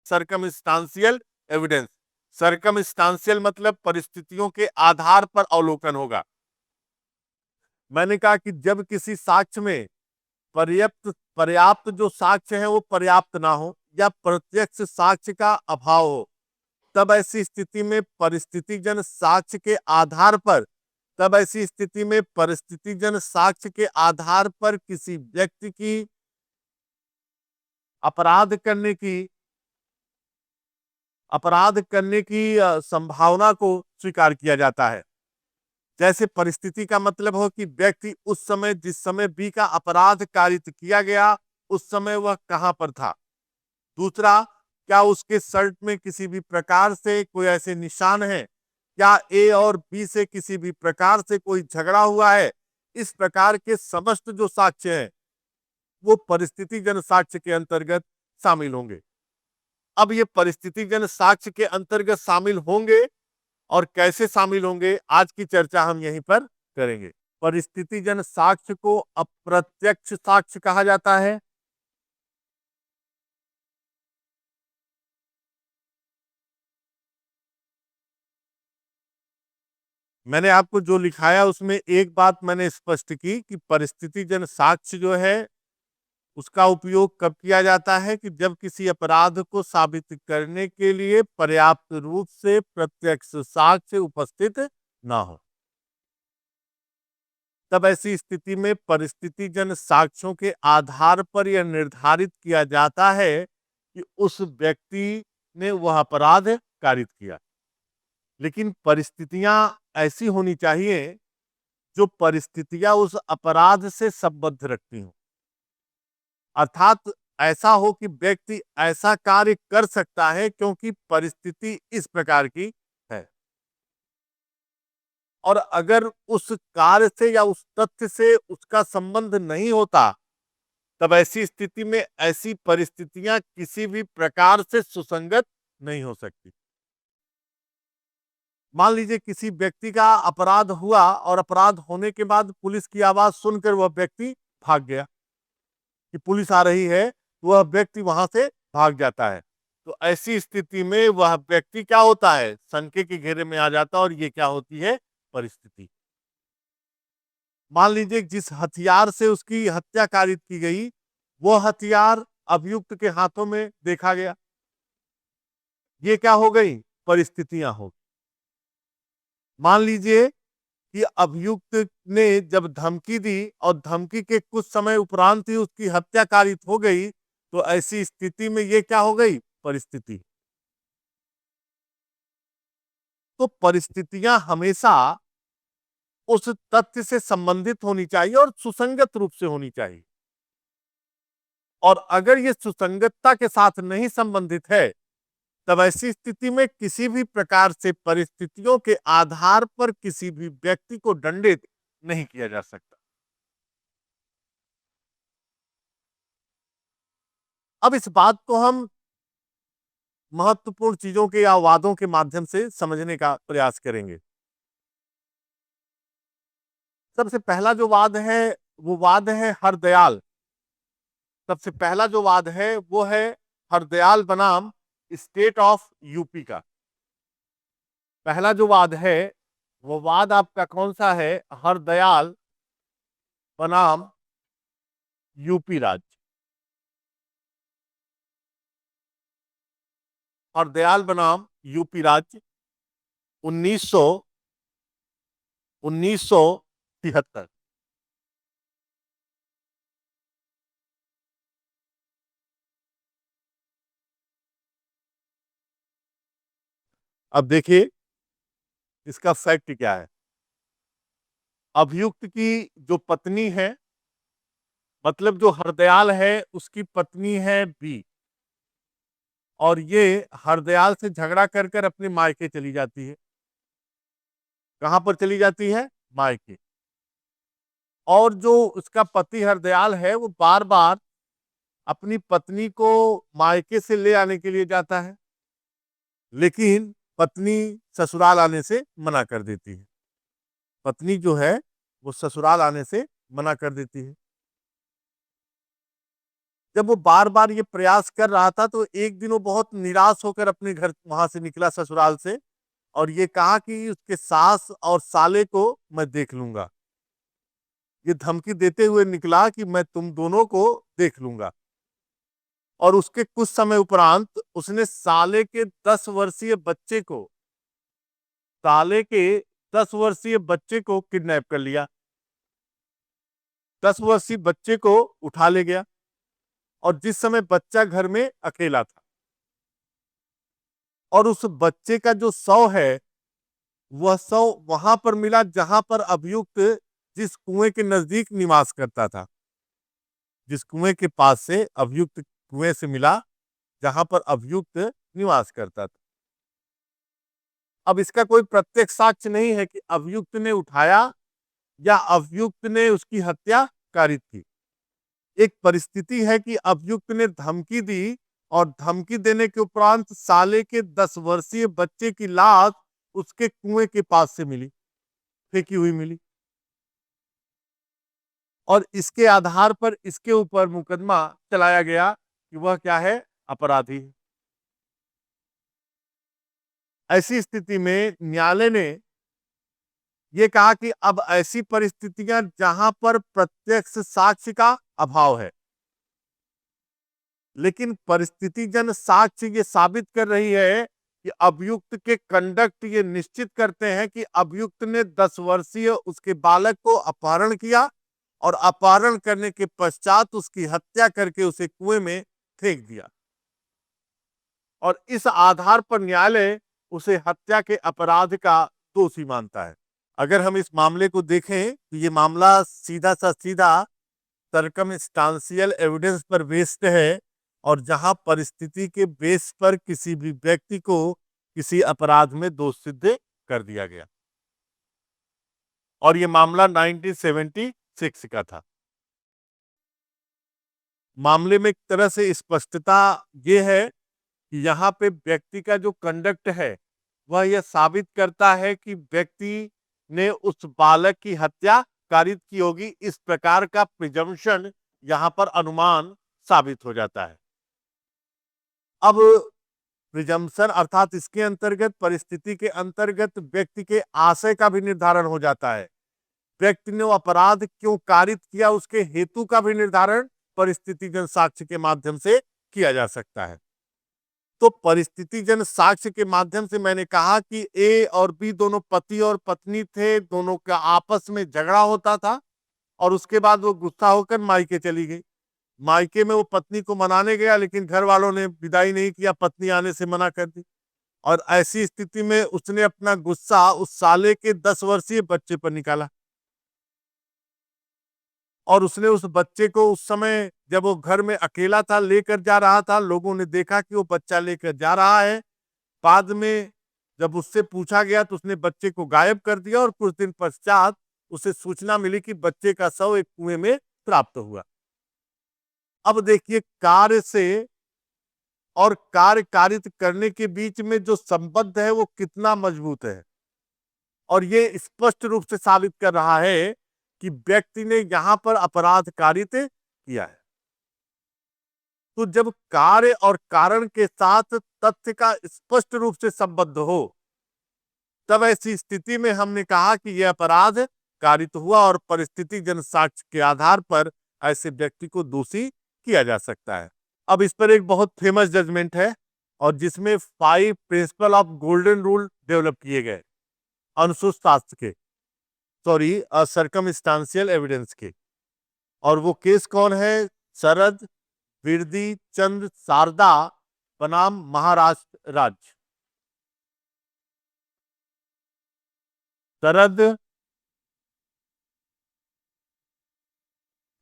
Circumstantial evidence. Circumstantial मतलब परिस्थितियों के आधार पर अवलोकन होगा। मैंने कहा कि जब किसी साक्ष्य में पर्याप्त पर्याप्त जो साक्ष्य है वो पर्याप्त ना हो या प्रत्यक्ष साक्ष्य का अभाव हो, तब ऐसी स्थिति में परिस्थितिजन्य साक्ष्य के आधार पर तब ऐसी स्थिति में परिस्थितिजन्य साक्ष्य के आधार पर किसी व्यक्ति की अपराध करने की संभावना को स्वीकार किया जाता है। जैसे परिस्थिति का मतलब हो कि व्यक्ति उस समय जिस समय बी का अपराध कारित किया गया उस समय वह कहां पर था। दूसरा, क्या उसके शर्ट में किसी भी प्रकार से कोई ऐसे निशान है, क्या ए और बी से किसी भी प्रकार से कोई झगड़ा हुआ है। इस प्रकार के समस्त जो साक्ष्य हैं वो परिस्थितिजन्य साक्ष्य के अंतर्गत शामिल होंगे। अब ये परिस्थितिजन्य साक्ष्य के अंतर्गत शामिल होंगे और कैसे शामिल होंगे, आज की चर्चा हम यहीं पर करेंगे। परिस्थितिजन्य साक्ष्य को अप्रत्यक्ष साक्ष्य कहा जाता है। मैंने आपको जो लिखाया उसमें एक बात मैंने स्पष्ट की कि परिस्थितिजन्य साक्ष्य जो है उसका उपयोग कब किया जाता है कि जब किसी अपराध को साबित करने के लिए पर्याप्त रूप से प्रत्यक्ष साक्ष्य उपस्थित ना हो। तब ऐसी स्थिति में परिस्थितिजन्य साक्ष्यों के आधार पर यह निर्धारित किया जाता है कि उस व्यक्ति ने वह अपराध कारित किया। लेकिन परिस्थितियां ऐसी होनी चाहिए जो परिस्थितियां उस अपराध से संबद्ध रखती हों। अर्थात ऐसा हो कि व्यक्ति ऐसा कार्य कर सकता है क्योंकि परिस्थिति इस प्रकार की है, और अगर उस कार्य से या उस तथ्य से उसका संबंध नहीं होता, तब ऐसी स्थिति में ऐसी परिस्थितियां किसी भी प्रकार से सुसंगत नहीं हो सकती। मान लीजिए किसी व्यक्ति का अपराध हुआ और अपराध होने के बाद पुलिस की आवाज सुनकर वह व्यक्ति भाग गया कि पुलिस आ रही है, तो वह व्यक्ति वहां से भाग जाता है। तो ऐसी स्थिति में वह व्यक्ति क्या होता है, शंके के घेरे में आ जाता है, और ये क्या होती है, परिस्थिति। मान लीजिए जिस हथियार से उसकी हत्या कारित की गई वो हथियार अभियुक्त के हाथों में देखा गया, ये क्या हो गई, परिस्थितियां हो। मान लीजिए कि अभियुक्त ने जब धमकी दी और धमकी के कुछ समय उपरांत ही उसकी हत्या कारित हो गई, तो ऐसी स्थिति में ये क्या हो गई, परिस्थिति। तो परिस्थितियां हमेशा उस तथ्य से संबंधित होनी चाहिए और सुसंगत रूप से होनी चाहिए, और अगर ये सुसंगतता के साथ नहीं संबंधित है, तब ऐसी स्थिति में किसी भी प्रकार से परिस्थितियों के आधार पर किसी भी व्यक्ति को दंडित नहीं किया जा सकता। अब इस बात को हम महत्वपूर्ण चीजों के या वादों के माध्यम से समझने का प्रयास करेंगे। सबसे पहला जो वाद है वो वाद है हरदयाल। सबसे पहला जो वाद है वो है हरदयाल बनाम स्टेट ऑफ यूपी का। पहला जो वाद है वो वाद आपका कौन सा है, हरदयाल बनाम यूपी राज्य। हरदयाल बनाम यूपी राज्य 1973। अब देखिए इसका फैक्ट क्या है। अभियुक्त की जो पत्नी है, मतलब जो हरदयाल है उसकी पत्नी है बी, और ये हरदयाल से झगड़ा कर कर अपने मायके चली जाती है। कहां पर चली जाती है, मायके। और जो उसका पति हरदयाल है वो बार बार अपनी पत्नी को मायके से ले आने के लिए जाता है, लेकिन पत्नी ससुराल आने से मना कर देती है। पत्नी जो है वो ससुराल आने से मना कर देती है। जब वो बार बार ये प्रयास कर रहा था तो एक दिन वो बहुत निराश होकर अपने घर वहां से निकला, ससुराल से, और ये कहा कि उसके सास और साले को मैं देख लूंगा। ये धमकी देते हुए निकला कि मैं तुम दोनों को देख लूंगा। और उसके कुछ समय उपरांत उसने साले के 10 वर्षीय बच्चे को किडनैप कर लिया। 10 वर्षीय बच्चे को उठा ले गया, और जिस समय बच्चा घर में अकेला था, और उस बच्चे का जो शव है, वह शव वहां पर मिला जहां पर अभियुक्त जिस कुएं के नजदीक निवास करता था, जिस कुएं के पास से अभियुक्त कुएं से मिला जहां पर अभियुक्त निवास करता था। अब इसका कोई प्रत्यक्ष साक्ष्य नहीं है कि अभियुक्त ने उठाया या अभियुक्त ने उसकी हत्या कारित की। एक परिस्थिति है कि अभियुक्त ने धमकी दी, और धमकी देने के उपरांत साले के 10 वर्षीय बच्चे की लाश उसके कुएं के पास से मिली, फेंकी हुई मिली, और इसके आधार पर इसके ऊपर मुकदमा चलाया गया कि वह क्या है, अपराधी है। ऐसी स्थिति में न्यायालय ने यह कहा कि अब ऐसी परिस्थितियां जहां पर प्रत्यक्ष साक्ष्य का अभाव है, लेकिन परिस्थितिजन्य साक्ष्य ये साबित कर रही है कि अभियुक्त के कंडक्ट ये निश्चित करते हैं कि अभियुक्त ने 10 वर्षीय उसके बालक को अपहरण किया, और अपहरण करने के पश्चात उसकी हत्या करके उसे कुएं में फेंक दिया, और इस आधार पर न्यायालय उसे हत्या के अपराध का दोषी मानता है। अगर हम इस मामले को देखें तो ये मामला सीधा सा सीधा सर्कमस्टांशियल एविडेंस पर बेस्ड है, और जहां परिस्थिति के बेस पर किसी भी व्यक्ति को किसी अपराध में दोष सिद्ध कर दिया गया, और ये मामला 1976 का था। मामले में एक तरह से स्पष्टता ये है कि यहाँ पे व्यक्ति का जो कंडक्ट है वह यह साबित करता है कि व्यक्ति ने उस बालक की हत्या कारित की होगी। इस प्रकार का प्रिजम्पशन यहाँ पर अनुमान साबित हो जाता है। अब प्रिजम्पशन अर्थात इसके अंतर्गत, परिस्थिति के अंतर्गत व्यक्ति के आशय का भी निर्धारण हो जाता है। व्यक्ति ने वो अपराध क्यों कारित किया, उसके हेतु का भी निर्धारण परिस्थितिजन्य साक्ष्य के माध्यम से किया जा सकता है। तो परिस्थितिजन्य साक्ष्य के माध्यम से मैंने कहा कि ए और बी दोनों पति और पत्नी थे, दोनों का आपस में झगड़ा होता था, और उसके बाद वो गुस्सा होकर मायके चली गई। मायके में वो पत्नी को मनाने गया, लेकिन घर वालों ने विदाई नहीं किया, पत्नी आने से मना कर दी, और ऐसी स्थिति में उसने अपना गुस्सा उस साले के 10 वर्षीय बच्चे पर निकाला, और उसने उस बच्चे को उस समय जब वो घर में अकेला था लेकर जा रहा था, लोगों ने देखा कि वो बच्चा लेकर जा रहा है। बाद में जब उससे पूछा गया तो उसने बच्चे को गायब कर दिया, और कुछ दिन पश्चात उसे सूचना मिली कि बच्चे का शव एक कुएं में प्राप्त हुआ। अब देखिए, कार्य से और कार्य कारित करने के बीच में जो संबंध है वो कितना मजबूत है, और ये स्पष्ट रूप से साबित कर रहा है कि व्यक्ति ने यहां पर अपराध कारित किया है। तो जब कार्य और कारण के साथ तथ्य का स्पष्ट रूप से संबंध हो, तब ऐसी स्थिति में हमने कहा कि यह अपराध कारित हुआ, और परिस्थितिजन्य साक्ष्य के आधार पर ऐसे व्यक्ति को दोषी किया जा सकता है। अब इस पर एक बहुत फेमस जजमेंट है, और जिसमें 5 principle of golden rule develop किए गए अनुसूत शास्त्र के, सॉरी सर्कमस्टांशियल एविडेंस के। और वो केस कौन है? शरद बिरदी चंद्र शारदा बनाम महाराष्ट्र राज्य। शरद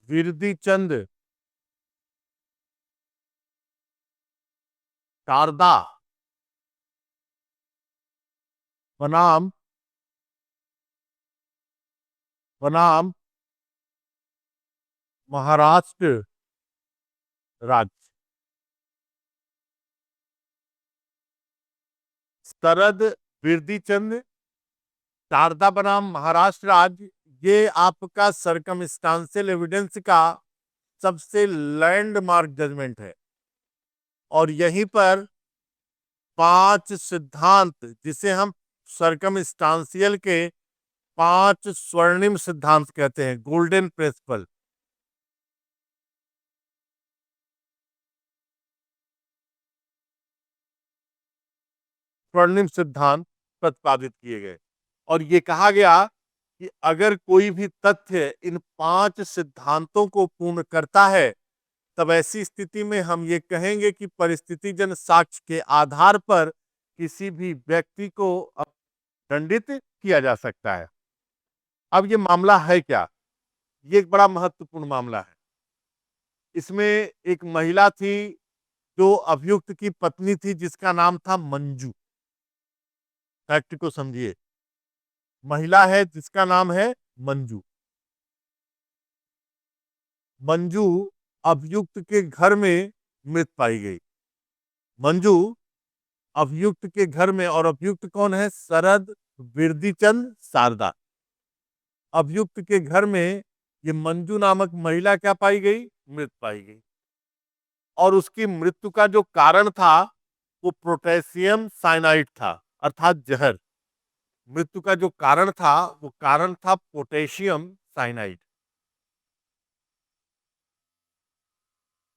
बिरदी चंद्र शारदा बनाम बनाम महाराष्ट्र राज्य। शरद बिरदीचंद शारदा बनाम महाराष्ट्र राज्य, ये आपका सर्कमस्टांशियल एविडेंस का सबसे लैंडमार्क जजमेंट है। और यहीं पर 5 सिद्धांत, जिसे हम सर्कमस्टांशियल के 5 स्वर्णिम सिद्धांत कहते हैं, गोल्डन प्रिंसिपल, स्वर्णिम सिद्धांत प्रतिपादित किए गए। और ये कहा गया कि अगर कोई भी तथ्य इन 5 सिद्धांतों को पूर्ण करता है, तब ऐसी स्थिति में हम ये कहेंगे कि परिस्थितिजन्य साक्ष्य के आधार पर किसी भी व्यक्ति को दंडित किया जा सकता है। अब ये मामला है क्या? ये एक बड़ा महत्वपूर्ण मामला है। इसमें एक महिला थी जो अभियुक्त की पत्नी थी, जिसका नाम था मंजू। फैक्ट को समझिए, महिला है जिसका नाम है मंजू। मंजू अभियुक्त के घर में मृत पाई गई। मंजू अभियुक्त के घर में, और अभियुक्त कौन है? शरद बिरदीचंद शारदा। अभियुक्त के घर में ये मंजू नामक महिला क्या पाई गई? मृत पाई गई। और उसकी मृत्यु का जो कारण था वो पोटेशियम साइनाइड था, अर्थात जहर। मृत्यु का जो कारण था वो कारण था पोटेशियम साइनाइड।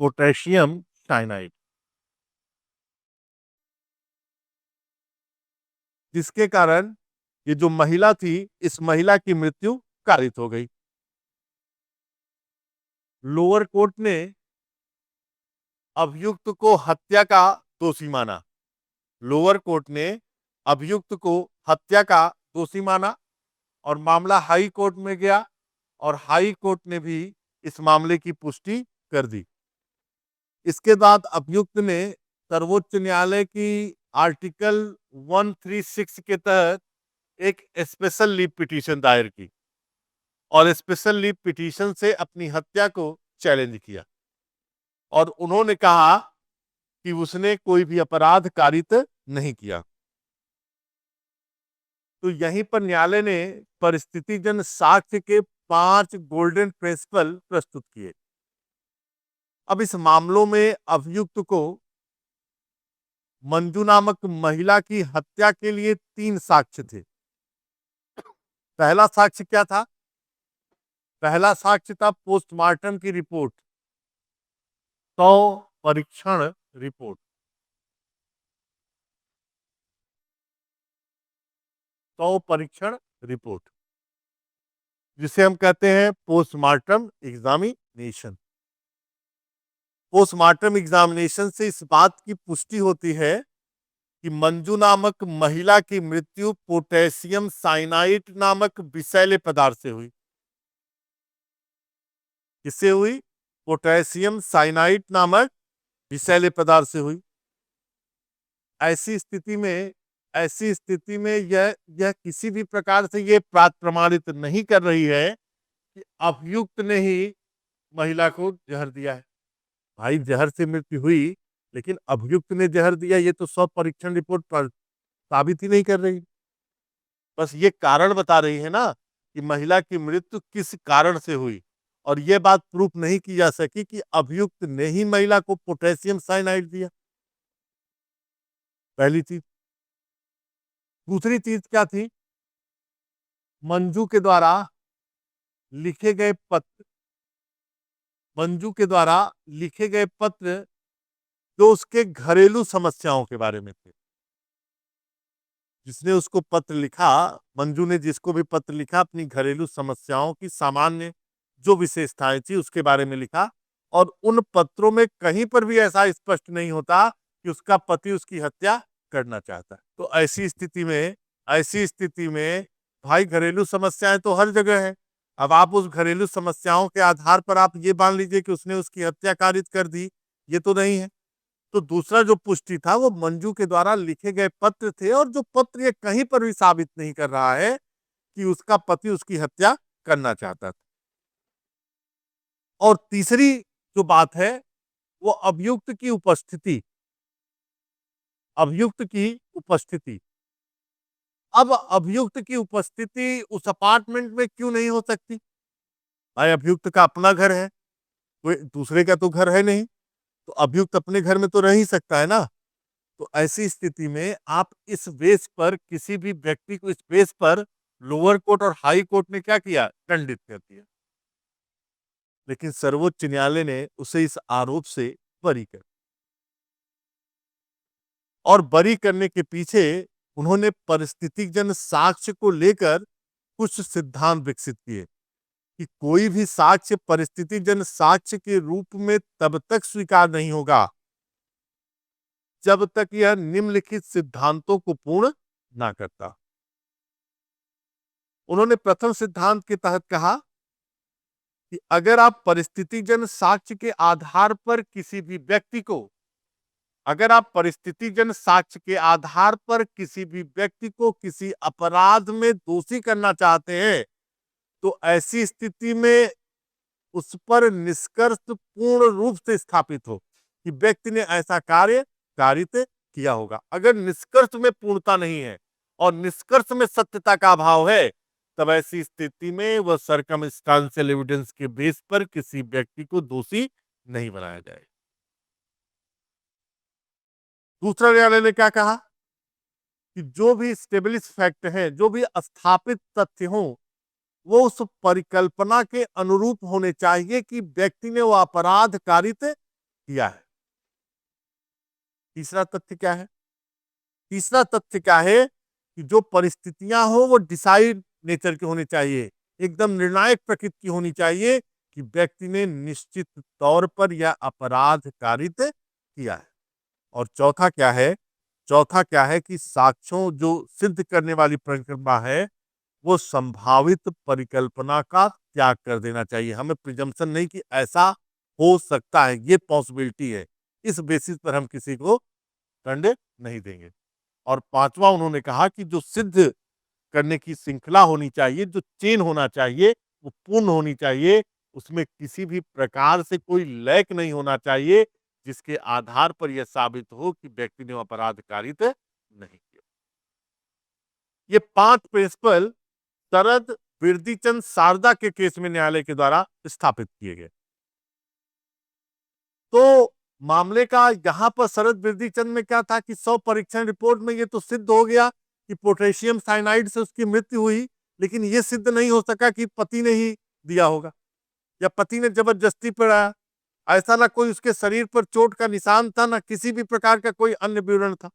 पोटेशियम साइनाइड, जिसके कारण ये जो महिला थी, इस महिला की मृत्यु कारित हो गई। लोअर कोर्ट ने अभियुक्त को हत्या का दोषी माना। लोअर कोर्ट ने अभियुक्त को हत्या का दोषी माना और मामला हाई कोर्ट में गया, और हाई कोर्ट ने भी इस मामले की पुष्टि कर दी। इसके बाद अभियुक्त ने सर्वोच्च न्यायालय की आर्टिकल 136 के तहत एक स्पेशल लीव पिटीशन दायर की, और स्पेशल लीव पिटीशन से अपनी हत्या को चैलेंज किया, और उन्होंने कहा कि उसने कोई भी अपराध कारित नहीं किया। तो यहीं पर न्यायालय ने परिस्थितिजन्य साक्ष्य के 5 गोल्डन प्रिंसिपल प्रस्तुत किए। अब इस मामलों में अभियुक्त को मंजू नामक महिला की हत्या के लिए 3 साक्ष्य थे। पहला साक्ष्य क्या था? पहला साक्ष्य था पोस्टमार्टम की रिपोर्ट, शव परीक्षण रिपोर्ट। शव परीक्षण रिपोर्ट, जिसे हम कहते हैं पोस्टमार्टम एग्जामिनेशन। पोस्टमार्टम एग्जामिनेशन से इस बात की पुष्टि होती है कि मंजू नामक महिला की मृत्यु पोटेशियम साइनाइड नामक विषैले पदार्थ से हुई। किससे हुई? पोटेशियम साइनाइड नामक विषैले पदार्थ से हुई। ऐसी स्थिति में यह किसी भी प्रकार से ये बात प्रमाणित नहीं कर रही है कि अभियुक्त ने ही महिला को जहर दिया है। भाई, जहर से मृत्यु हुई, लेकिन अभियुक्त ने जहर दिया, ये तो सब परीक्षण रिपोर्ट पर साबित ही नहीं कर रही। बस ये कारण बता रही है ना कि महिला की मृत्यु किस कारण से हुई, और ये बात प्रूफ नहीं की जा सकी कि अभियुक्त ने ही महिला को पोटेशियम साइनाइड दिया। पहली चीज। दूसरी चीज क्या थी? मंजू के द्वारा लिखे गए पत्र, मंजू के द्वारा लिखे गए पत्र जो उसके घरेलू समस्याओं के बारे में थे। जिसने उसको पत्र लिखा, मंजू ने जिसको भी पत्र लिखा, अपनी घरेलू समस्याओं की सामान्य जो विशेषताएं थी उसके बारे में लिखा, और उन पत्रों में कहीं पर भी ऐसा स्पष्ट नहीं होता कि उसका पति उसकी हत्या करना चाहता है। तो ऐसी स्थिति में भाई, घरेलू समस्याएं तो हर जगह है। अब आप उस घरेलू समस्याओं के आधार पर आप ये मान लीजिए कि उसने उसकी हत्या कारित कर दी, ये तो नहीं है। तो दूसरा जो पुष्टि था वो मंजू के द्वारा लिखे गए पत्र थे, और जो पत्र ये कहीं पर भी साबित नहीं कर रहा है कि उसका पति उसकी हत्या करना चाहता था। और तीसरी जो बात है वो अभियुक्त की उपस्थिति। अभियुक्त की उपस्थिति। अब अभियुक्त की उपस्थिति उस अपार्टमेंट में क्यों नहीं हो सकती? भाई, अभियुक्त का अपना घर है, कोई दूसरे का तो घर है नहीं, तो अभियुक्त अपने घर में तो रह ही सकता है ना। तो ऐसी स्थिति में आप इस बेस पर किसी भी व्यक्ति को इस बेस पर लोअर कोर्ट और हाई कोर्ट ने क्या किया? दंडित कर दिया। लेकिन सर्वोच्च न्यायालय ने उसे इस आरोप से बरी कर, और बरी करने के पीछे उन्होंने परिस्थितिजन्य साक्ष्य को लेकर कुछ सिद्धांत विकसित किए कि कोई भी साक्ष्य परिस्थितिजन्य साक्ष्य के रूप में तब तक स्वीकार नहीं होगा जब तक यह निम्नलिखित सिद्धांतों को पूर्ण ना करता। उन्होंने प्रथम सिद्धांत के तहत कहा कि अगर आप परिस्थितिजन्य साक्ष्य के आधार पर किसी भी व्यक्ति को अगर आप परिस्थितिजन्य साक्ष्य के आधार पर किसी भी व्यक्ति को किसी अपराध में दोषी करना चाहते हैं, तो ऐसी स्थिति में उस पर निष्कर्ष पूर्ण रूप से स्थापित हो कि व्यक्ति ने ऐसा कार्य कारित किया होगा। अगर निष्कर्ष में पूर्णता नहीं है और निष्कर्ष में सत्यता का अभाव है, तब ऐसी स्थिति में वह सर्कमस्टांशियल एविडेंस के बेस पर किसी व्यक्ति को दोषी नहीं बनाया जाए। दूसरा न्यायालय ने क्या कहा कि जो भी स्टेबलिश फैक्ट है, जो भी स्थापित तथ्य हो, वो उस परिकल्पना के अनुरूप होने चाहिए कि व्यक्ति ने वो अपराध कारित किया है। तीसरा तथ्य क्या है? तीसरा तथ्य क्या है कि जो परिस्थितियां हो वो डिसाइड नेचर की होनी चाहिए, एकदम निर्णायक प्रकृति की होनी चाहिए कि व्यक्ति ने निश्चित तौर पर यह अपराध कारित किया है। और चौथा क्या है? चौथा क्या है कि साक्ष्यों जो सिद्ध करने वाली परिकल्पना है, वो संभावित परिकल्पना का त्याग कर देना चाहिए। हमें प्रिजम्पशन नहीं कि ऐसा हो सकता है, ये पॉसिबिलिटी है, इस बेसिस पर हम किसी को दंड नहीं देंगे। और पांचवा उन्होंने कहा कि जो सिद्ध करने की श्रृंखला होनी चाहिए, जो चेन होना चाहिए, वो पूर्ण होनी चाहिए। उसमें किसी भी प्रकार से कोई लैक नहीं होना चाहिए जिसके आधार पर यह साबित हो कि व्यक्ति ने अपराध कारित नहीं किया। ये 5 प्रिंसिपल शरद बिरदीचंद सारदा के केस में न्यायालय के द्वारा स्थापित किए गए। तो मामले का यहां पर शरद बिरदीचंद में क्या था कि 100 परीक्षण रिपोर्ट में ये तो सिद्ध हो गया कि पोटेशियम साइनाइड से उसकी मृत्यु हुई, लेकिन ये सिद्ध नहीं हो सका कि पति ने ही दिया होगा या पति ने जबरदस्ती पड़ाया। ऐसा ना कोई उसके शरीर पर चोट का निशान था, ना किसी भी प्रकार का कोई अन्य विवरण था।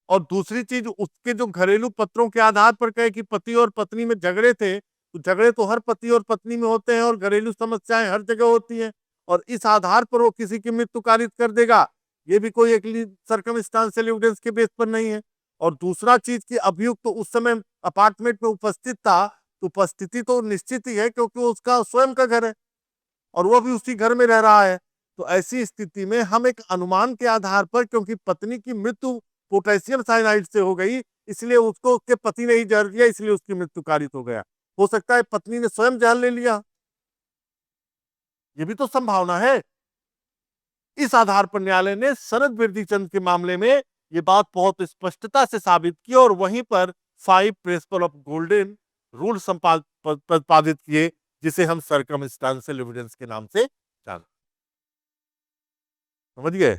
और दूसरी चीज, उसके जो घरेलू पत्रों के आधार पर कहे कि पति और पत्नी में झगड़े थे, तो झगड़े तो हर पति और पत्नी में होते हैं और घरेलू समस्याएं हर जगह होती हैं, और इस आधार पर वो किसी की मृत्यु कारित कर देगा, ये भी कोई एक सर्कमस्टांशियल एविडेंस के बेस पर नहीं है। और दूसरा चीज कि अभियुक्त तो उस समय अपार्टमेंट में उपस्थित था, तो उपस्थिति तो निश्चित ही है क्योंकि वो उसका स्वयं का घर है और वो भी उसी घर में रह रहा है। तो ऐसी स्थिति में हम एक अनुमान के आधार पर, क्योंकि पत्नी की मृत्यु पोटेशियम साइनाइड से हो गई, इसलिए उसको उसके पति ने ही जहर दिया, इसलिए उसकी मृत्यु कारित हो गया। हो सकता है पत्नी ने स्वयं जहर ले लिया, ये भी तो संभावना है। इस आधार पर न्यायालय ने शरद बिरदीचंद के मामले में ये बात बहुत स्पष्टता से साबित की और वहीं पर 5 प्रिंसिपल ऑफ गोल्डन रूल प्रतिपादित किए, जिसे हम सर्कमस्टांशियल एविडेंस के नाम से जानते। समझ गए?